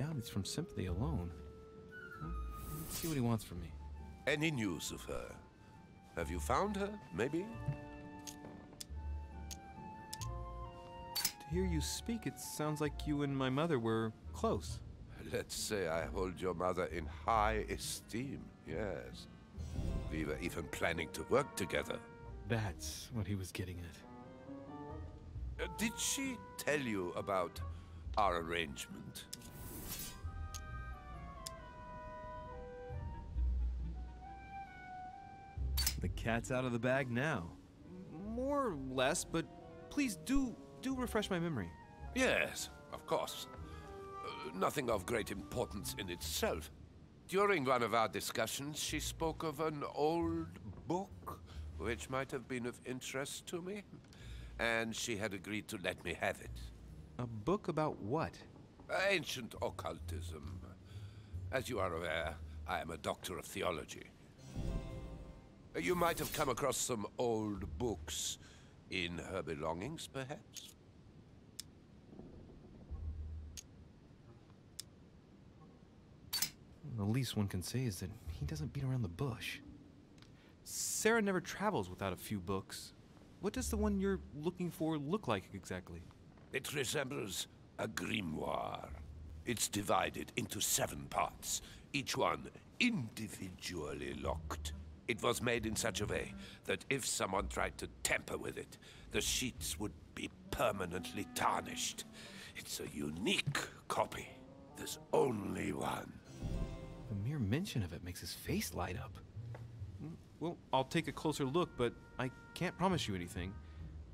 doubt it's from sympathy alone. Let's see what he wants from me. Any news of her? Have you found her, maybe? To hear you speak, it sounds like you and my mother were close. Let's say I hold your mother in high esteem, yes. We were even planning to work together. That's what he was getting at. Did she tell you about our arrangement? The cat's out of the bag now. More or less, but please do refresh my memory. Yes, of course. Nothing of great importance in itself. During one of our discussions, she spoke of an old book, which might have been of interest to me, and she had agreed to let me have it. A book about what? Ancient occultism. As you are aware, I am a doctor of theology. You might have come across some old books in her belongings, perhaps? The least one can say is that he doesn't beat around the bush. Sarah never travels without a few books. What does the one you're looking for look like exactly? It resembles a grimoire. It's divided into 7 parts, each one individually locked. It was made in such a way that if someone tried to tamper with it, the sheets would be permanently tarnished. It's a unique copy. There's only one. The mere mention of it makes his face light up. Well, I'll take a closer look, but I can't promise you anything.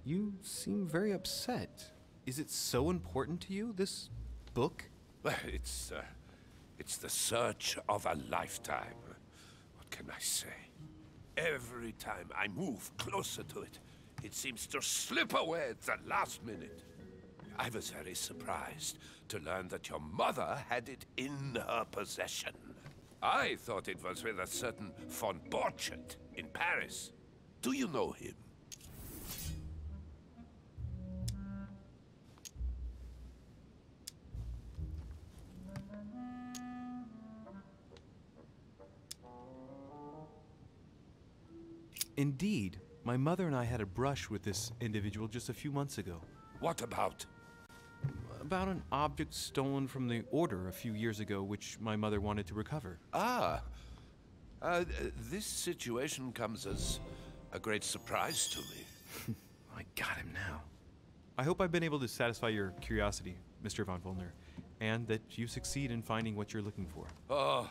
You seem very upset. Is it so important to you, this book? Well, it's the search of a lifetime. What can I say? Every time I move closer to it, it seems to slip away at the last minute. I was very surprised to learn that your mother had it in her possession. I thought it was with a certain von Borchardt in Paris. Do you know him? Indeed. My mother and I had a brush with this individual just a few months ago. What about? About an object stolen from the Order a few years ago, which my mother wanted to recover. Ah. This situation comes as a great surprise to me. I got him now. I hope I've been able to satisfy your curiosity, Mr. von Wollner, and that you succeed in finding what you're looking for. Oh,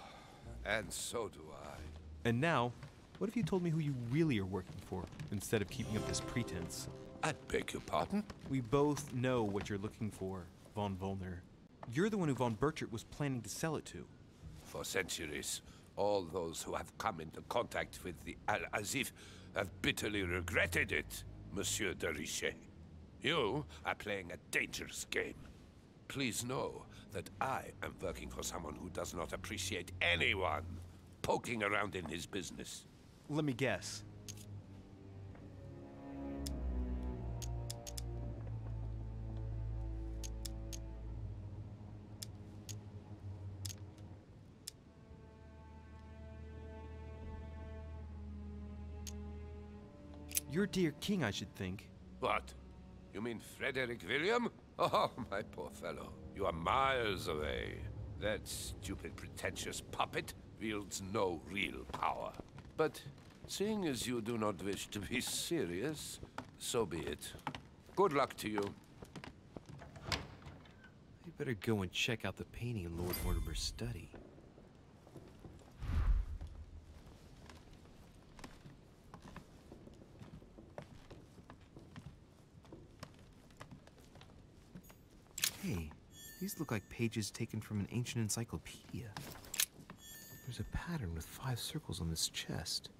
and so do I. And now, what if you told me who you really are working for, instead of keeping up this pretense? I beg your pardon? We both know what you're looking for, von Wollner. You're the one who von Borchardt was planning to sell it to. For centuries, all those who have come into contact with the Al-Azif have bitterly regretted it, Monsieur de Richet. You are playing a dangerous game. Please know that I am working for someone who does not appreciate anyone poking around in his business. Let me guess. Your dear king, I should think. What? You mean Frederick William? Oh, my poor fellow. You are miles away. That stupid, pretentious puppet wields no real power. But seeing as you do not wish to be serious, so be it. Good luck to you. You better go and check out the painting in Lord Mortimer's study. Hey, these look like pages taken from an ancient encyclopedia. There's a pattern with 5 circles on this chest.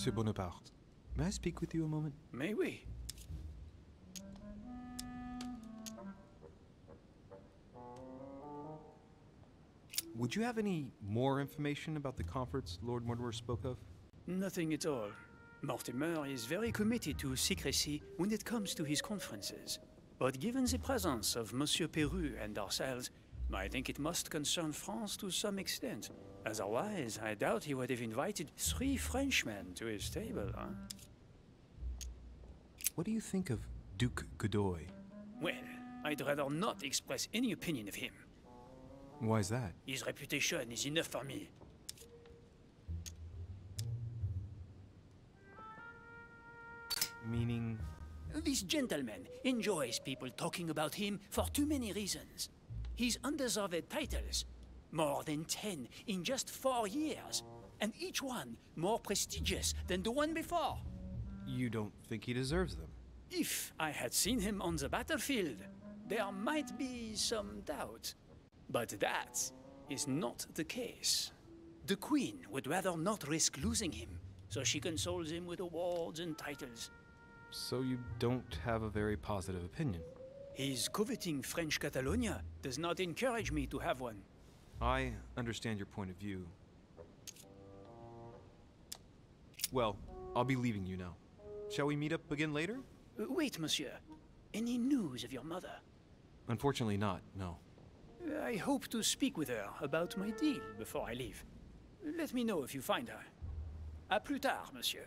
Monsieur Bonaparte. May I speak with you a moment? May we? Would you have any more information about the conference Lord Mortimer spoke of? Nothing at all. Mortimer is very committed to secrecy when it comes to his conferences. But given the presence of Monsieur Peru and ourselves, I think it must concern France to some extent. Otherwise, I doubt he would have invited 3 Frenchmen to his table, huh? What do you think of Duke Godoy? Well, I'd rather not express any opinion of him. Why is that? His reputation is enough for me. Meaning? This gentleman enjoys people talking about him for too many reasons. His undeserved titles, more than 10 in just 4 years, and each one more prestigious than the one before. You don't think he deserves them? If I had seen him on the battlefield, there might be some doubt. But that is not the case. The Queen would rather not risk losing him, so she consoles him with awards and titles. So you don't have a very positive opinion? His coveting French Catalonia does not encourage me to have one. I understand your point of view. Well, I'll be leaving you now. Shall we meet up again later? Wait, monsieur. Any news of your mother? Unfortunately not, no. I hope to speak with her about my deal before I leave. Let me know if you find her. À plus tard, monsieur.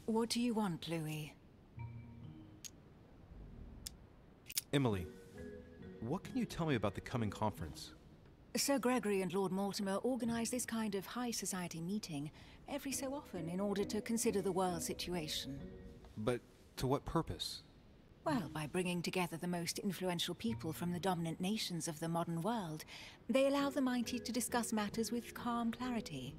What do you want, Louis? Emily, what can you tell me about the coming conference? Sir Gregory and Lord Mortimer organize this kind of high society meeting every so often in order to consider the world situation. But to what purpose? Well, by bringing together the most influential people from the dominant nations of the modern world, they allow the mighty to discuss matters with calm clarity.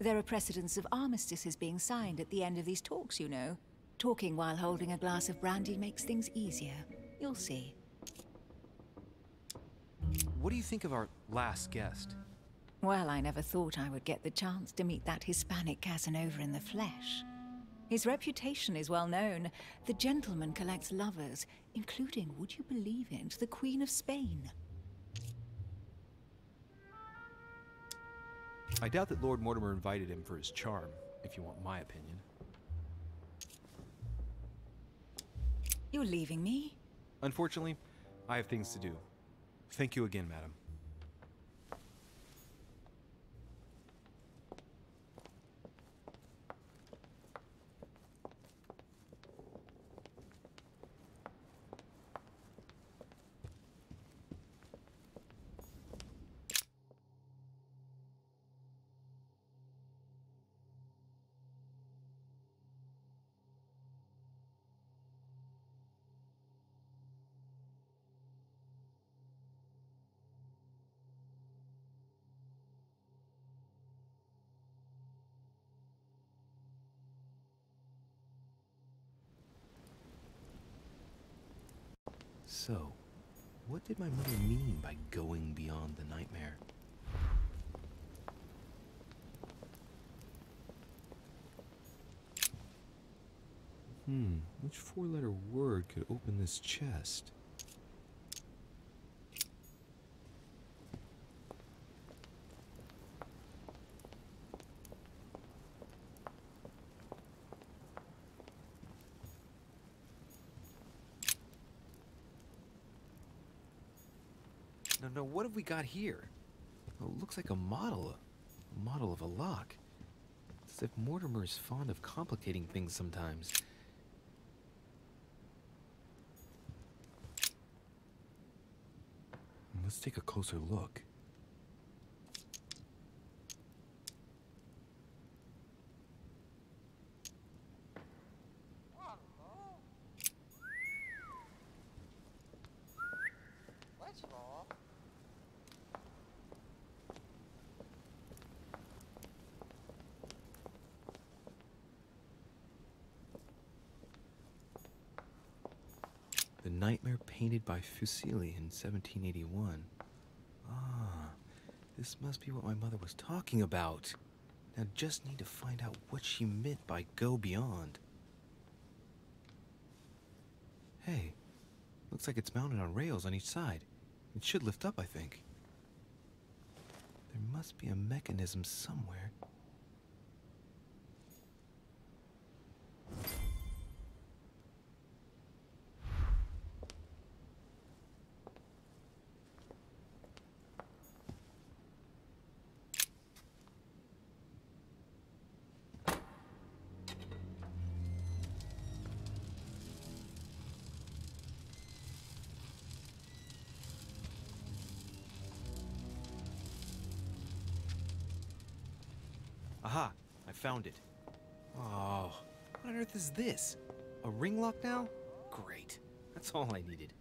There are precedents of armistices being signed at the end of these talks, you know. Talking while holding a glass of brandy makes things easier. You'll see. What do you think of our last guest? Well, I never thought I would get the chance to meet that Hispanic Casanova in the flesh. His reputation is well known. The gentleman collects lovers, including, would you believe it, the Queen of Spain. I doubt that Lord Mortimer invited him for his charm, if you want my opinion. You're leaving me? Unfortunately, I have things to do. Thank you again, madam. So, what did my mother mean by going beyond the nightmare? Which four-letter word could open this chest? No, what have we got here? Oh, it looks like a model of a lock. It's as if Mortimer is fond of complicating things sometimes. Let's take a closer look. The Nightmare painted by Fuseli in 1781. Ah, this must be what my mother was talking about. Now just need to find out what she meant by go beyond. Hey, looks like it's mounted on rails on each side. It should lift up, I think. There must be a mechanism somewhere. Aha! I found it. Oh, what on earth is this? A ring lock now? Great. That's all I needed.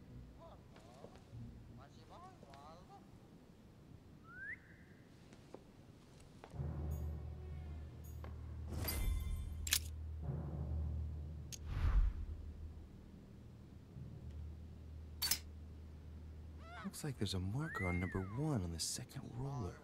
Looks like there's a marker on number 1 on the second roller.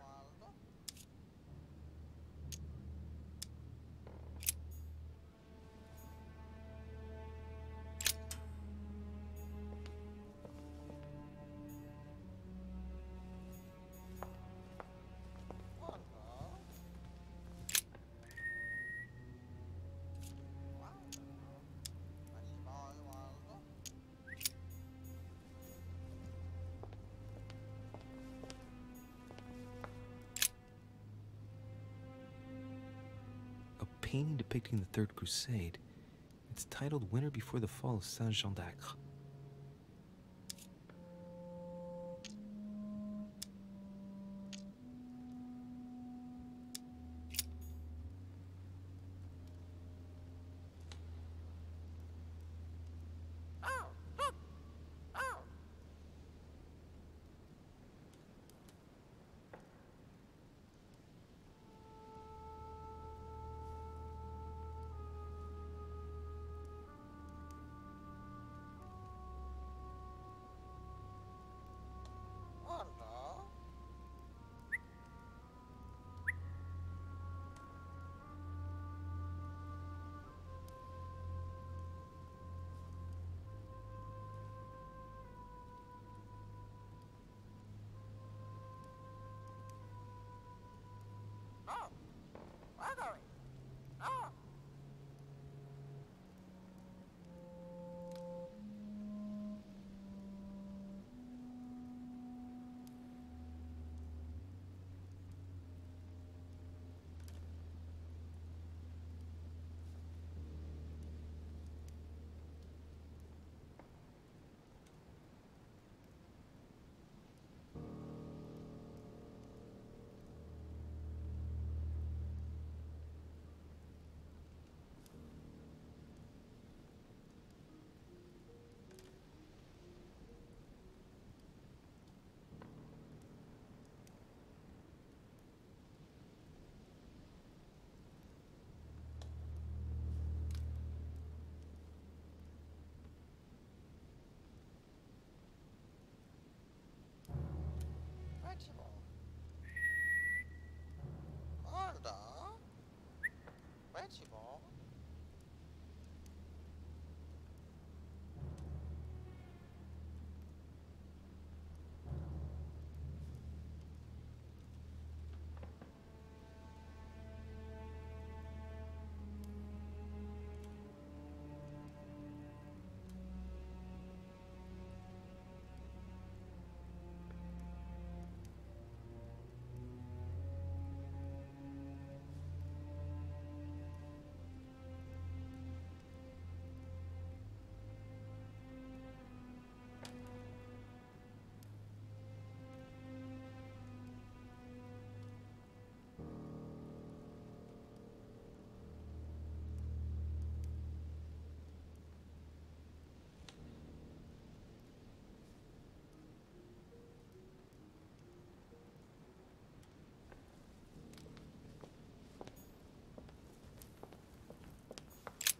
Painting depicting the Third Crusade. It's titled Winter Before the Fall of Saint-Jean d'Acre.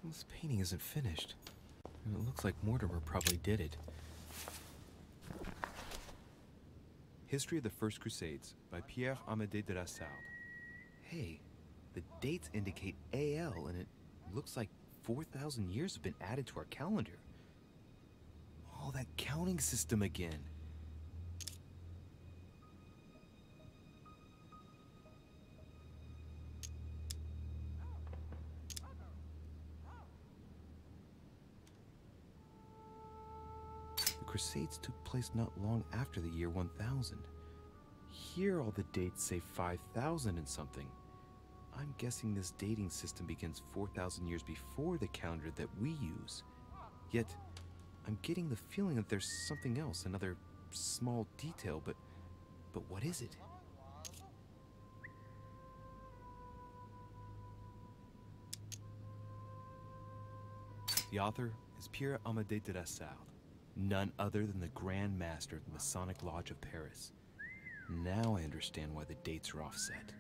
This painting isn't finished. And it looks like Mortimer probably did it. History of the First Crusades by Pierre Amédée de la Salle. Hey, the dates indicate AL, and it looks like 4,000 years have been added to our calendar. Oh, that counting system again. The Crusades took place not long after the year 1000. Here all the dates say 5,000 and something. I'm guessing this dating system begins 4,000 years before the calendar that we use. Yet, I'm getting the feeling that there's something else, another small detail, but what is it? The author is Pierre Amédée de la Salle, none other than the Grand Master of the Masonic Lodge of Paris. Now I understand why the dates are offset.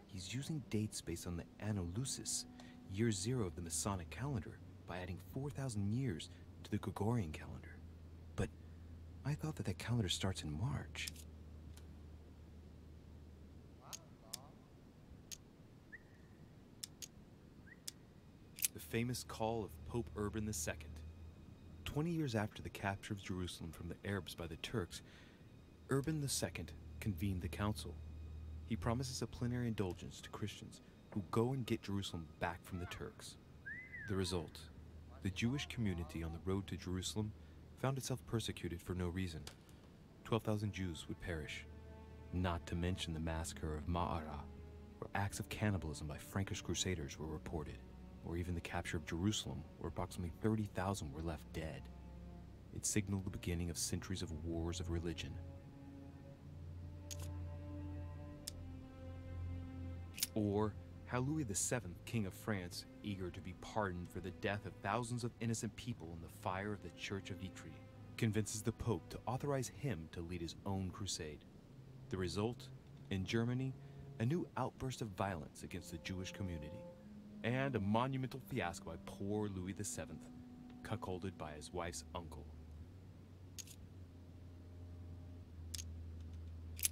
He's using dates based on the Anno Lucis, year 0 of the Masonic calendar, by adding 4,000 years to the Gregorian calendar. But I thought that calendar starts in March. The famous call of Pope Urban II. 20 years after the capture of Jerusalem from the Arabs by the Turks, Urban II convened the council. He promises a plenary indulgence to Christians who go and get Jerusalem back from the Turks. The result, the Jewish community on the road to Jerusalem found itself persecuted for no reason. 12,000 Jews would perish, not to mention the massacre of Ma'ara, where acts of cannibalism by Frankish crusaders were reported, or even the capture of Jerusalem, where approximately 30,000 were left dead. It signaled the beginning of centuries of wars of religion. Or how Louis VII, King of France, eager to be pardoned for the death of thousands of innocent people in the fire of the Church of Vitry, convinces the Pope to authorize him to lead his own crusade. The result, in Germany, a new outburst of violence against the Jewish community, and a monumental fiasco by poor Louis VII, cuckolded by his wife's uncle.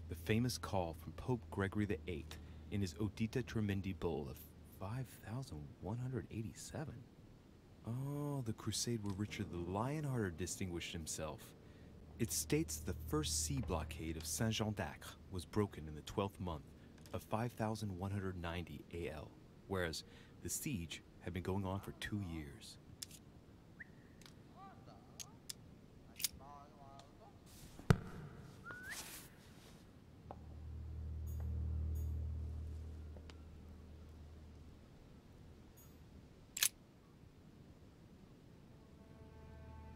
The famous call from Pope Gregory VIII in his Audita Tremendi Bull of 5,187. Oh, the crusade where Richard the Lionhearted distinguished himself. It states the first sea blockade of Saint-Jean d'Acre was broken in the 12th month of 5,190 AL, whereas the siege had been going on for 2 years.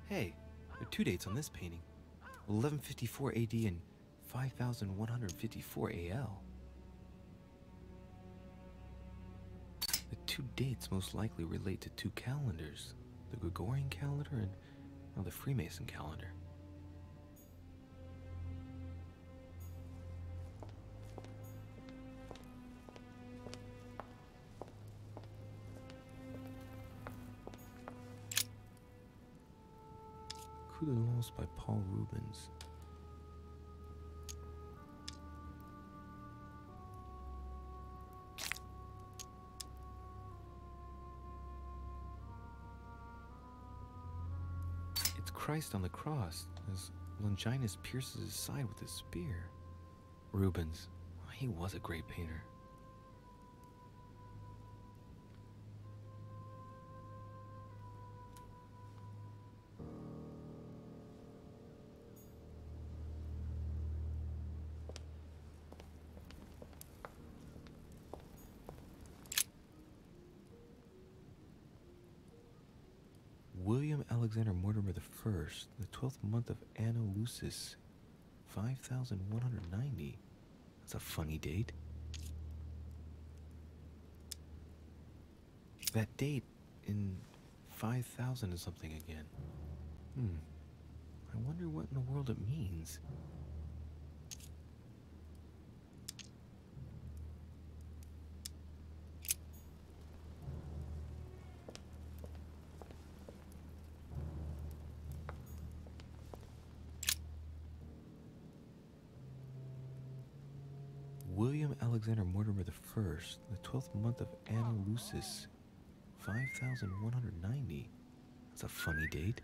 Hey, there are 2 dates on this painting. 1154 AD and 5,154 AL. The 2 dates most likely relate to 2 calendars. The Gregorian calendar and the Freemason calendar. Coup de Lance by Paul Rubens. It's Christ on the cross as Longinus pierces his side with his spear. Rubens, he was a great painter. William Alexander Mortimer I, the 12th month of Anno Lucis, 5,190. That's a funny date. That date in 5,000 is something again. I wonder what in the world it means. William Alexander Mortimer the First, the 12th month of Anna Lucis, 5190. That's a funny date.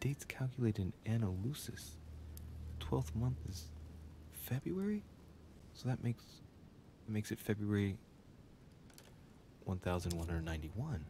Dates calculated in Anna Lucis. The 12th month is February? So that makes it February 1191.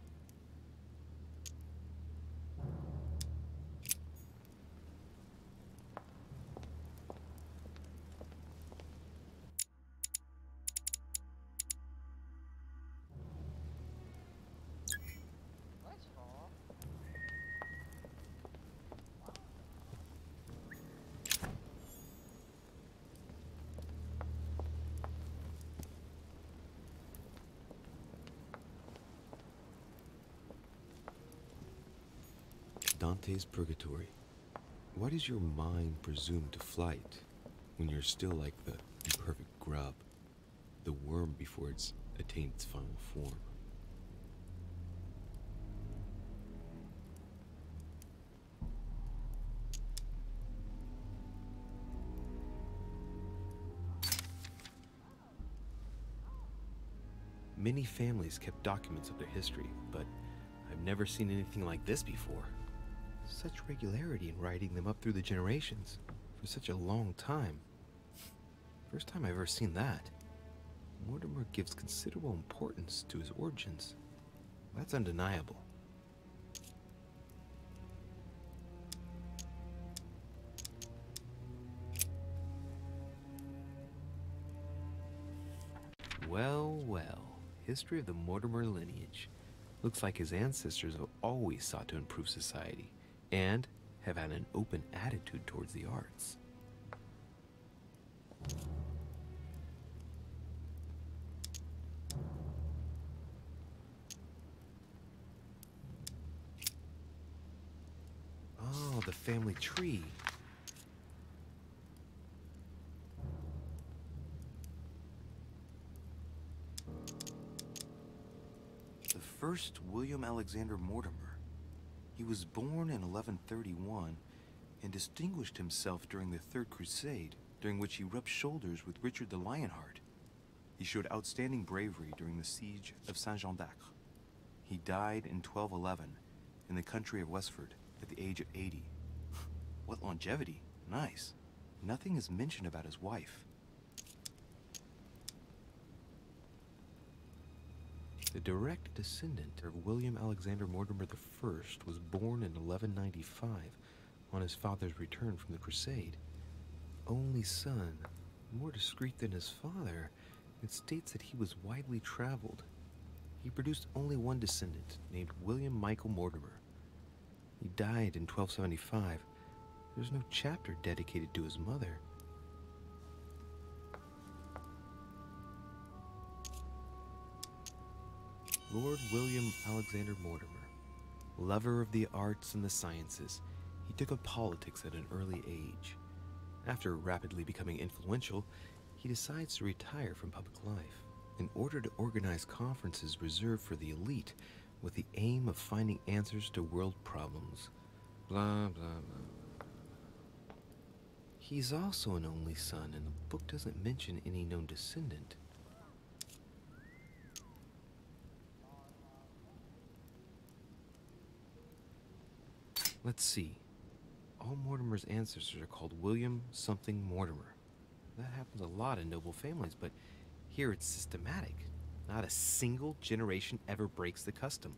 Dante's Purgatory. Why does your mind presume to flight when you're still like the imperfect grub, the worm before it's attained its final form? Many families kept documents of their history, but I've never seen anything like this before. Such regularity in writing them up through the generations for such a long time. First time I've ever seen that. Mortimer gives considerable importance to his origins. That's undeniable. Well, well. History of the Mortimer lineage. Looks like his ancestors have always sought to improve society and have had an open attitude towards the arts. Oh, the family tree. The first William Alexander Mortimer. He was born in 1131 and distinguished himself during the Third Crusade, during which he rubbed shoulders with Richard the Lionheart. He showed outstanding bravery during the siege of Saint-Jean d'Acre. He died in 1211 in the country of Westford at the age of 80. What longevity! Nice. Nothing is mentioned about his wife. The direct descendant of William Alexander Mortimer I was born in 1195 on his father's return from the crusade. Only son, more discreet than his father, it states that he was widely traveled. He produced only one descendant, named William Michael Mortimer. He died in 1275. There's no chapter dedicated to his mother. Lord William Alexander Mortimer, lover of the arts and the sciences, he took up politics at an early age. After rapidly becoming influential, he decides to retire from public life in order to organize conferences reserved for the elite with the aim of finding answers to world problems. Blah, blah, blah. He's also an only son, and the book doesn't mention any known descendant. Let's see. All Mortimer's ancestors are called William something Mortimer. That happens a lot in noble families, but here it's systematic. Not a single generation ever breaks the custom.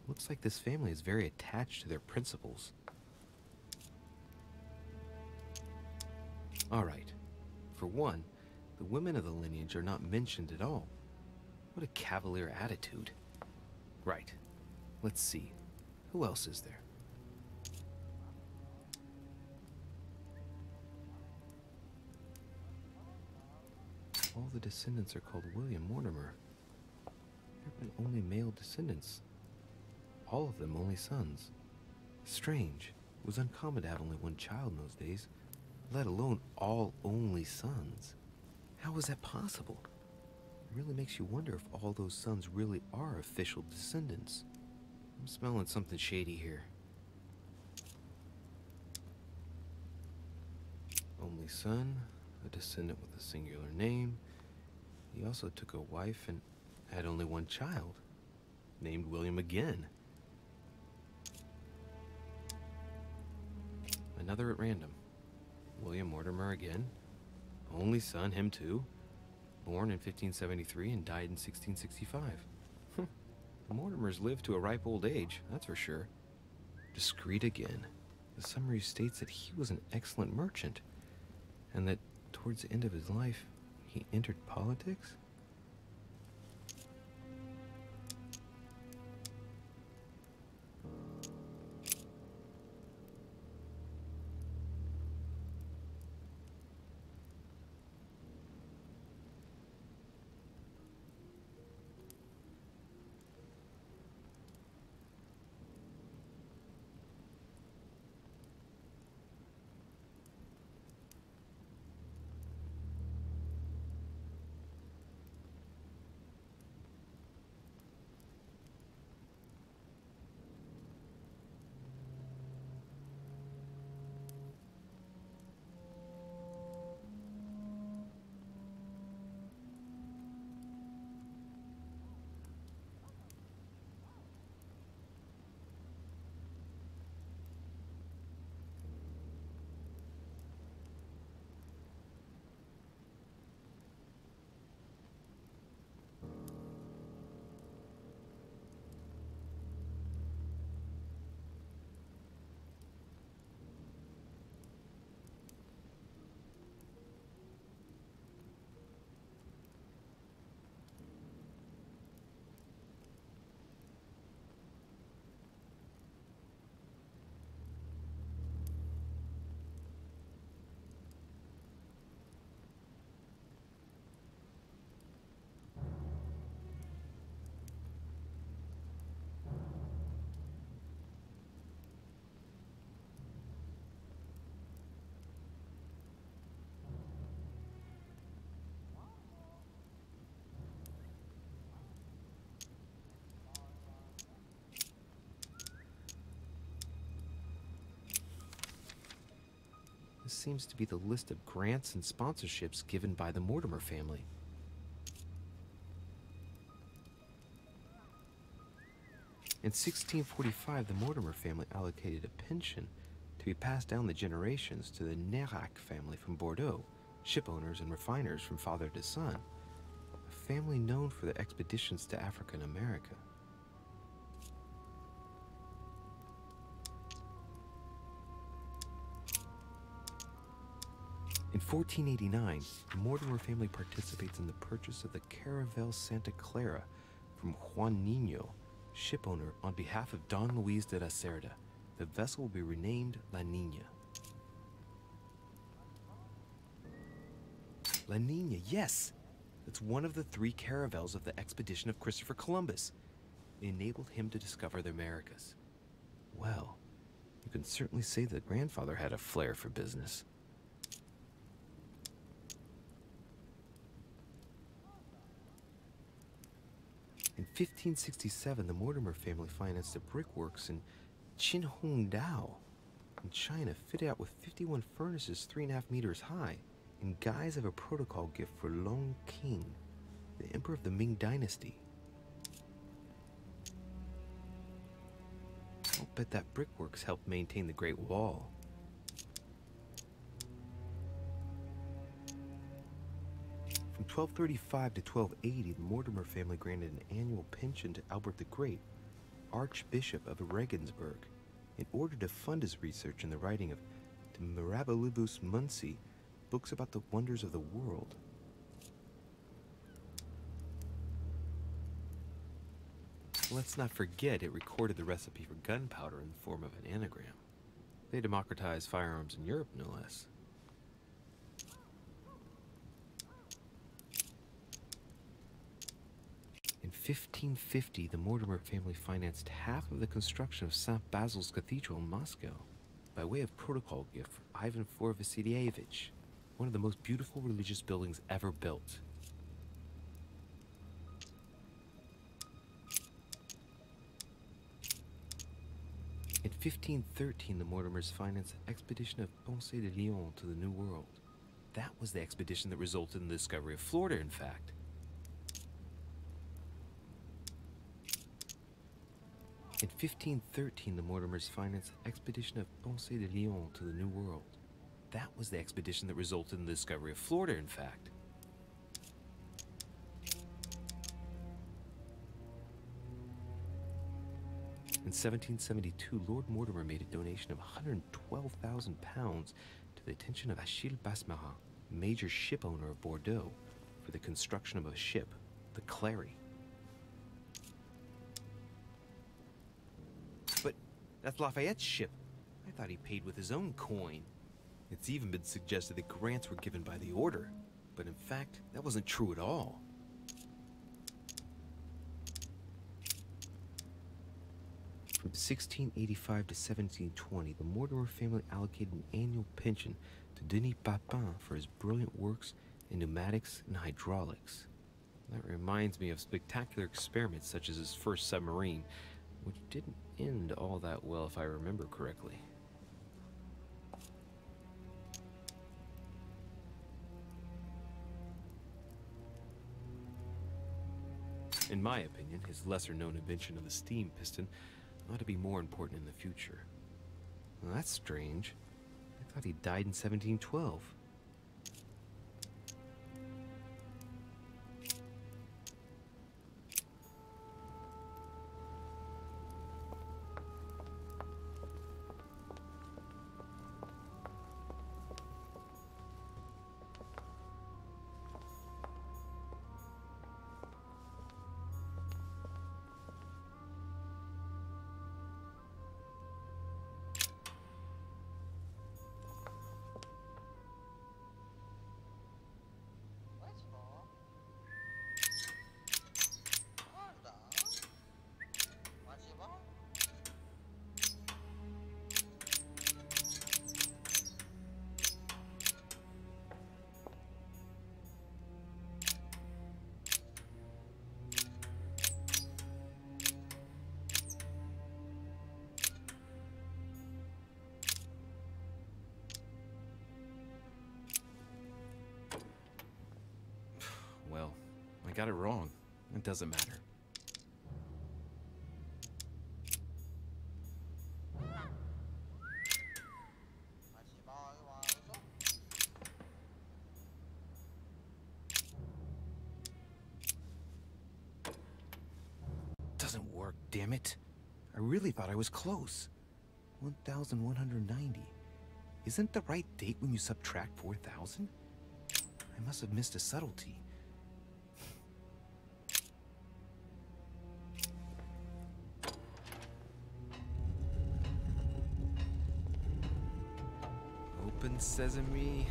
Looks like this family is very attached to their principles. Alright. For one, the women of the lineage are not mentioned at all. What a cavalier attitude. Right. Let's see. Who else is there? all the descendants are called William Mortimer. There have been only male descendants. All of them only sons. Strange. It was uncommon to have only one child in those days, let alone all only sons. How was that possible? It really makes you wonder if all those sons really are official descendants. I'm smelling something shady here. Only son, a descendant with a singular name. He also took a wife and had only one child, named William again. Another at random. William Mortimer again. Only son, him too. Born in 1573 and died in 1665. The Mortimers lived to a ripe old age, that's for sure. Discreet again. The summary states that he was an excellent merchant, and that towards the end of his life, he entered politics? This seems to be the list of grants and sponsorships given by the Mortimer family. In 1645, the Mortimer family allocated a pension to be passed down the generations to the Nérac family from Bordeaux, ship owners and refiners from father to son, a family known for their expeditions to Africa and America. In 1489, the Mortimer family participates in the purchase of the Caravel Santa Clara from Juan Niño, shipowner, on behalf of Don Luis de la Cerda. The vessel will be renamed La Niña. La Niña, yes! It's one of the 3 caravels of the expedition of Christopher Columbus. It enabled him to discover the Americas. Well, you can certainly say that grandfather had a flair for business. In 1567, the Mortimer family financed a brickworks in Qinhongdao in China, fitted out with 51 furnaces 3.5 meters high, in guise of a protocol gift for Long King, the emperor of the Ming dynasty. I'll bet that brickworks helped maintain the Great Wall. From 1235 to 1280, the Mortimer family granted an annual pension to Albert the Great, Archbishop of Regensburg, in order to fund his research in the writing of De Mirabilibus Munci, books about the wonders of the world. Let's not forget it recorded the recipe for gunpowder in the form of an anagram. They democratized firearms in Europe, no less. In 1550, the Mortimer family financed half of the construction of St. Basil's Cathedral in Moscow by way of protocol gift for Ivan IV Vasilievich, one of the most beautiful religious buildings ever built. In 1513, the Mortimers financed an expedition of Ponce de Leon to the New World. That was the expedition that resulted in the discovery of Florida, in fact. In 1513, the Mortimers financed an expedition of Ponce de Leon to the New World. That was the expedition that resulted in the discovery of Florida, in fact. In 1772, Lord Mortimer made a donation of £112,000 to the attention of Achille Basmarin, major ship owner of Bordeaux, for the construction of a ship, the Clary. But that's Lafayette's ship. I thought he paid with his own coin. It's even been suggested that grants were given by the Order, but in fact, that wasn't true at all. From 1685 to 1720, the Mortimer family allocated an annual pension to Denis Papin for his brilliant works in pneumatics and hydraulics. That reminds me of spectacular experiments such as his first submarine, which didn't end all that well if I remember correctly. In my opinion, his lesser-known invention of the steam piston ought to be more important in the future. Well, that's strange. I thought he died in 1712. Well, I got it wrong. It doesn't matter. Doesn't work, damn it. I really thought I was close. 1,190. Isn't the right date when you subtract 4,000? I must have missed a subtlety. Open sesame.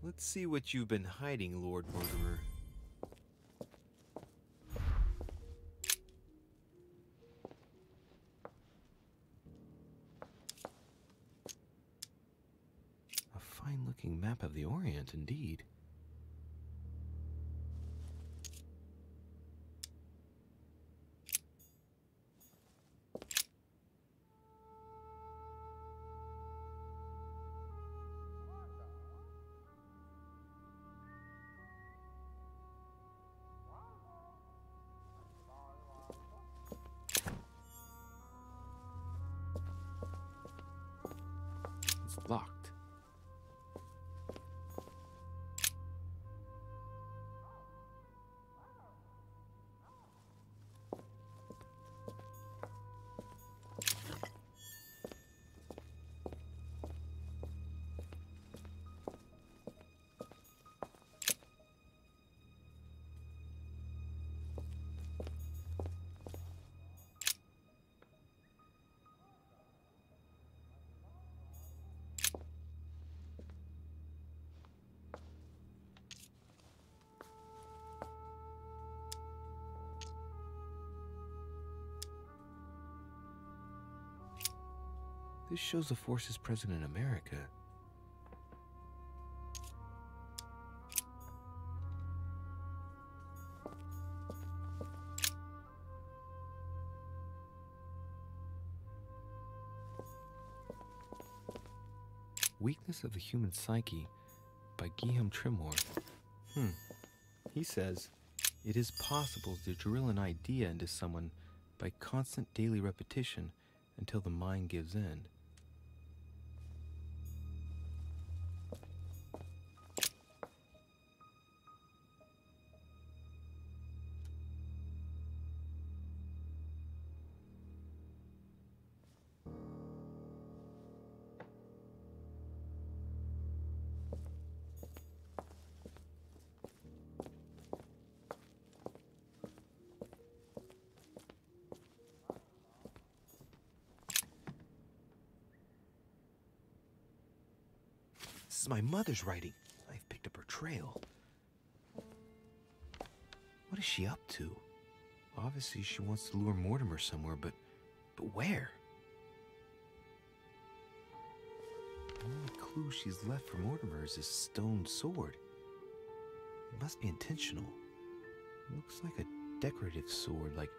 Let's see what you've been hiding, Lord Mortimer. A fine-looking map of the Orient, indeed. Locked. This shows the forces present in America. Weakness of the Human Psyche by Guillaume Tremor. He says, it is possible to drill an idea into someone by constant daily repetition until the mind gives in. This is my mother's writing. I've picked up her trail. What is she up to? Obviously, she wants to lure Mortimer somewhere, but where? The only clue she's left for Mortimer is this stone sword. It must be intentional. It looks like a decorative sword, like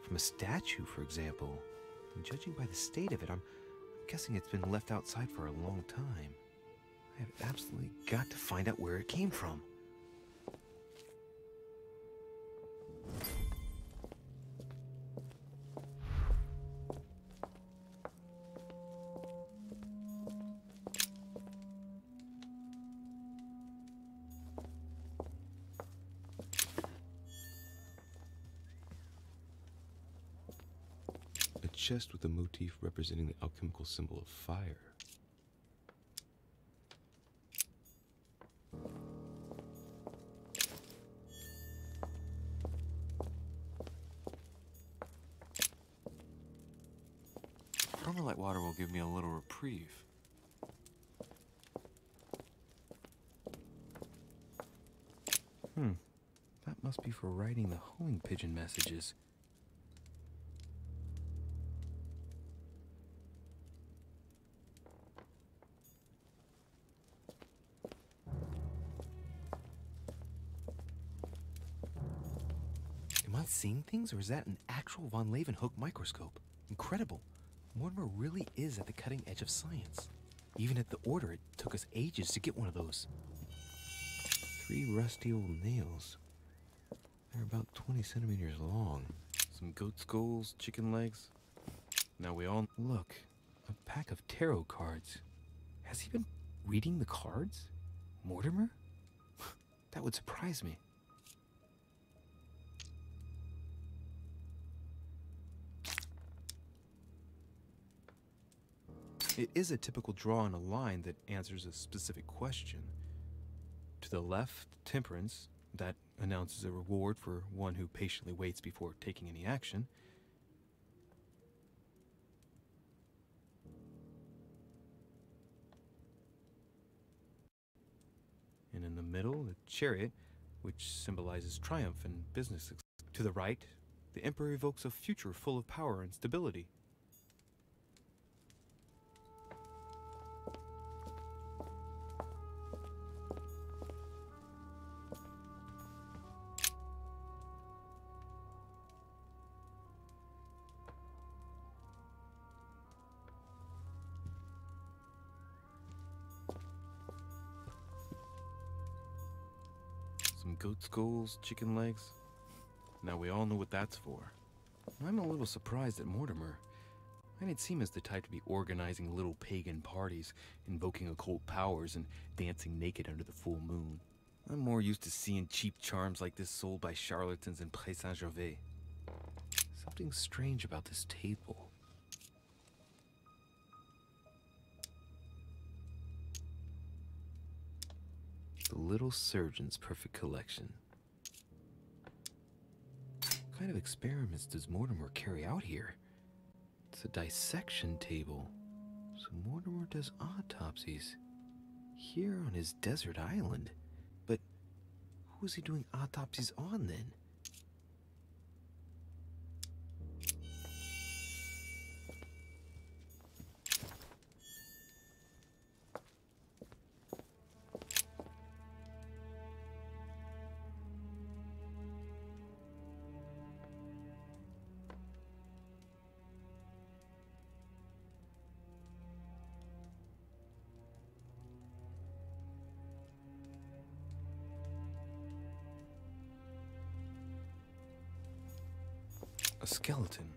from a statue, for example. And judging by the state of it, I'm guessing it's been left outside for a long time. I have absolutely got to find out where it came from. A chest with a motif representing the alchemical symbol of fire. Light water will give me a little reprieve. That must be for writing the homing pigeon messages. Am I seeing things, or is that an actual von Leeuwenhoek microscope? Incredible. Mortimer really is at the cutting edge of science. Even at the Order, it took us ages to get one of those. 3 rusty old nails. They're about 20 centimeters long. Some goat skulls, chicken legs. Now we all... Look, a pack of tarot cards. Has he been reading the cards? Mortimer? That would surprise me. It is a typical draw on a line that answers a specific question. To the left, temperance, that announces a reward for one who patiently waits before taking any action. And in the middle, the chariot, which symbolizes triumph and business success. To the right, the emperor evokes a future full of power and stability. Some goat skulls, chicken legs. Now we all know what that's for. I'm a little surprised at Mortimer. I didn't seem as the type to be organizing little pagan parties, invoking occult powers, and dancing naked under the full moon. I'm more used to seeing cheap charms like this sold by charlatans in Pré Saint-Gervais. Something strange about this table. The Little Surgeon's Perfect Collection. What kind of experiments does Mortimer carry out here? It's a dissection table. So Mortimer does autopsies here on his desert island. But who is he doing autopsies on then? A skeleton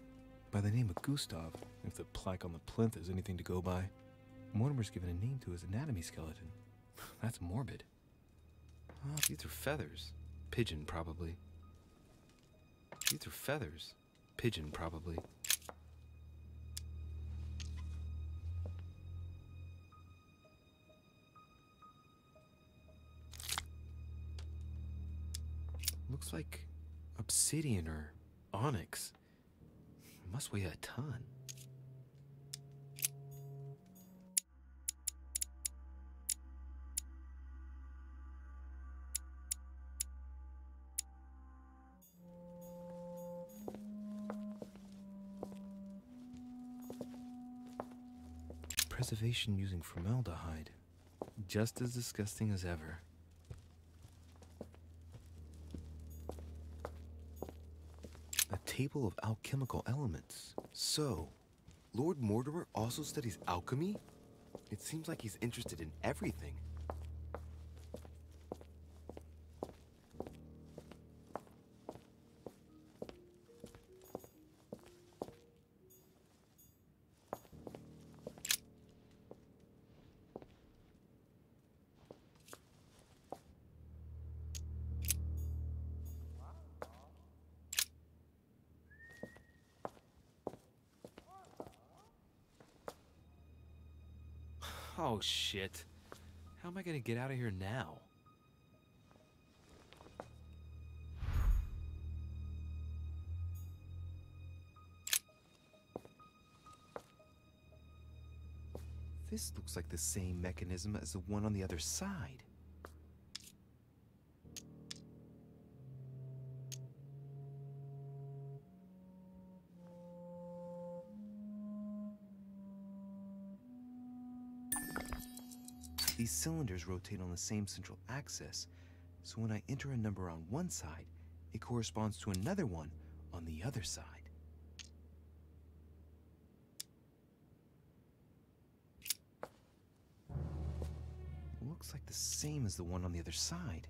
by the name of Gustav, if the plaque on the plinth is anything to go by. Mortimer's given a name to his anatomy skeleton. That's morbid. Oh, these are feathers. Pigeon, probably. These are feathers. Pigeon, probably. Looks like obsidian or onyx. Must weigh a ton. Preservation using formaldehyde. Just as disgusting as ever. A table of alchemical elements. So, Lord Mortimer also studies alchemy? It seems like he's interested in everything. Oh, shit. How am I gonna get out of here now? This looks like the same mechanism as the one on the other side. These cylinders rotate on the same central axis, so when I enter a number on one side, it corresponds to another one on the other side. Looks like the same as the one on the other side.